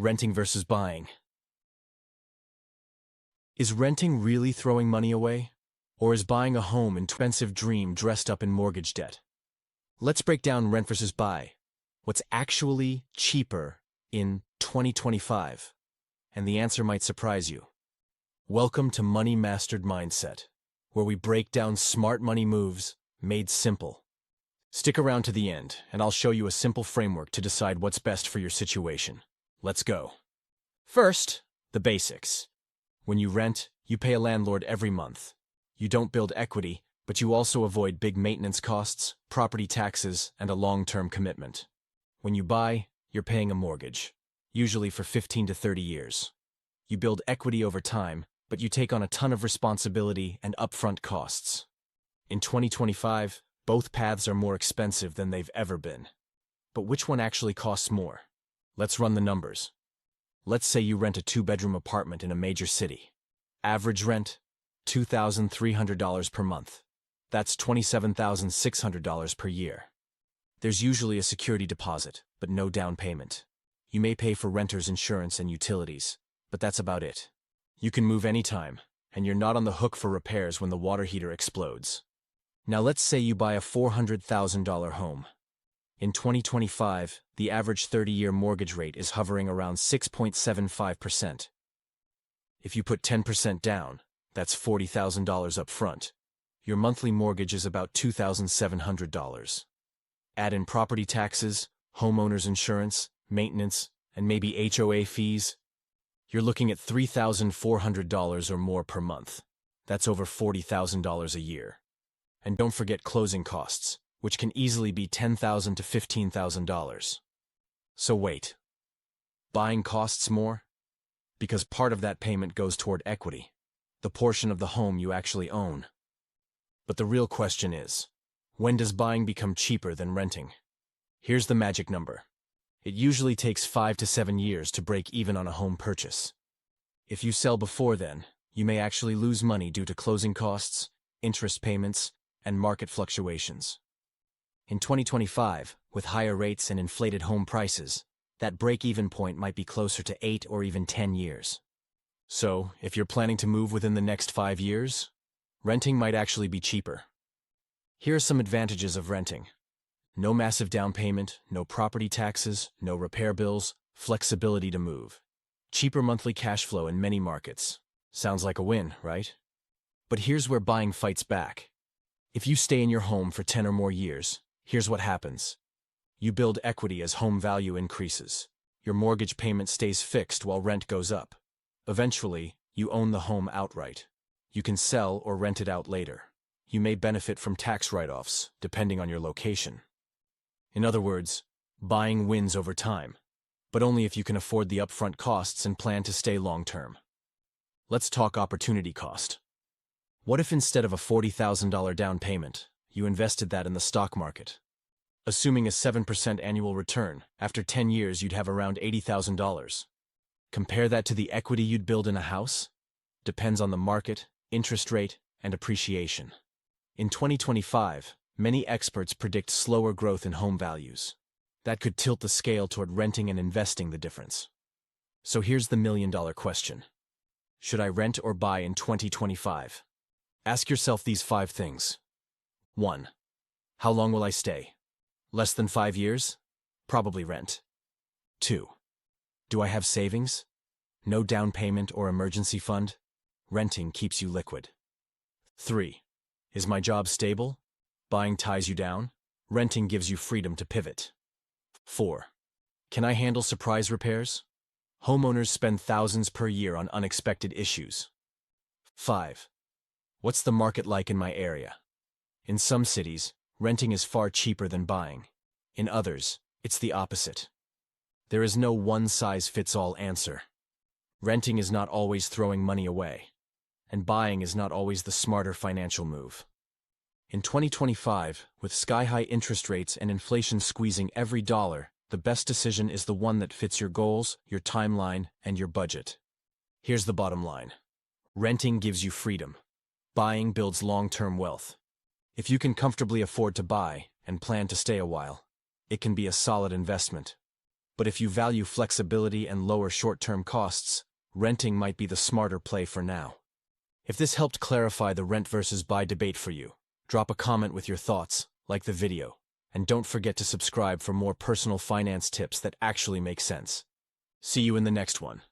Renting versus buying. Is renting really throwing money away? Or is buying a home an expensive dream dressed up in mortgage debt? Let's break down rent versus buy. What's actually cheaper in 2025? And the answer might surprise you. Welcome to Money Mastered Mindset, where we break down smart money moves made simple. Stick around to the end, and I'll show you a simple framework to decide what's best for your situation. Let's go. First, the basics. When you rent, you pay a landlord every month. You don't build equity, but you also avoid big maintenance costs, property taxes, and a long-term commitment. When you buy, you're paying a mortgage, usually for 15 to 30 years. You build equity over time, but you take on a ton of responsibility and upfront costs. In 2025, both paths are more expensive than they've ever been. But which one actually costs more? Let's run the numbers. Let's say you rent a 2-bedroom apartment in a major city. Average rent, $2,300 per month. That's $27,600 per year. There's usually a security deposit, but no down payment. You may pay for renter's insurance and utilities, but that's about it. You can move anytime, and you're not on the hook for repairs when the water heater explodes. Now let's say you buy a $400,000 home. In 2025, the average 30-year mortgage rate is hovering around 6.75%. If you put 10% down, that's $40,000 up front. Your monthly mortgage is about $2,700. Add in property taxes, homeowner's insurance, maintenance, and maybe HOA fees. You're looking at $3,400 or more per month. That's over $40,000 a year. And don't forget closing costs, which can easily be $10,000 to $15,000. So wait. Buying costs more? Because part of that payment goes toward equity, the portion of the home you actually own. But the real question is, when does buying become cheaper than renting? Here's the magic number. It usually takes 5 to 7 years to break even on a home purchase. If you sell before then, you may actually lose money due to closing costs, interest payments, and market fluctuations. In 2025, with higher rates and inflated home prices, that break-even point might be closer to 8 or even 10 years. So, if you're planning to move within the next 5 years, renting might actually be cheaper. Here are some advantages of renting. No massive down payment, no property taxes, no repair bills, flexibility to move. Cheaper monthly cash flow in many markets. Sounds like a win, right? But here's where buying fights back. If you stay in your home for 10 or more years, here's what happens. You build equity as home value increases. Your mortgage payment stays fixed while rent goes up. Eventually, you own the home outright. You can sell or rent it out later. You may benefit from tax write-offs, depending on your location. In other words, buying wins over time, but only if you can afford the upfront costs and plan to stay long-term. Let's talk opportunity cost. What if instead of a $40,000 down payment, you invested that in the stock market? Assuming a 7% annual return, after 10 years you'd have around $80,000. Compare that to the equity you'd build in a house? Depends on the market, interest rate, and appreciation. In 2025, many experts predict slower growth in home values. That could tilt the scale toward renting and investing the difference. So here's the million-dollar question. Should I rent or buy in 2025? Ask yourself these 5 things. 1. How long will I stay? Less than 5 years? Probably rent. 2. Do I have savings? No down payment or emergency fund? Renting keeps you liquid. 3. Is my job stable? Buying ties you down? Renting gives you freedom to pivot. 4. Can I handle surprise repairs? Homeowners spend thousands per year on unexpected issues. 5. What's the market like in my area? In some cities, renting is far cheaper than buying. In others, it's the opposite. There is no one-size-fits-all answer. Renting is not always throwing money away, and buying is not always the smarter financial move. In 2025, with sky-high interest rates and inflation squeezing every dollar, the best decision is the one that fits your goals, your timeline, and your budget. Here's the bottom line. Renting gives you freedom. Buying builds long-term wealth. If you can comfortably afford to buy and plan to stay a while, it can be a solid investment. But if you value flexibility and lower short-term costs, renting might be the smarter play for now. If this helped clarify the rent versus buy debate for you, drop a comment with your thoughts, like the video, and don't forget to subscribe for more personal finance tips that actually make sense. See you in the next one.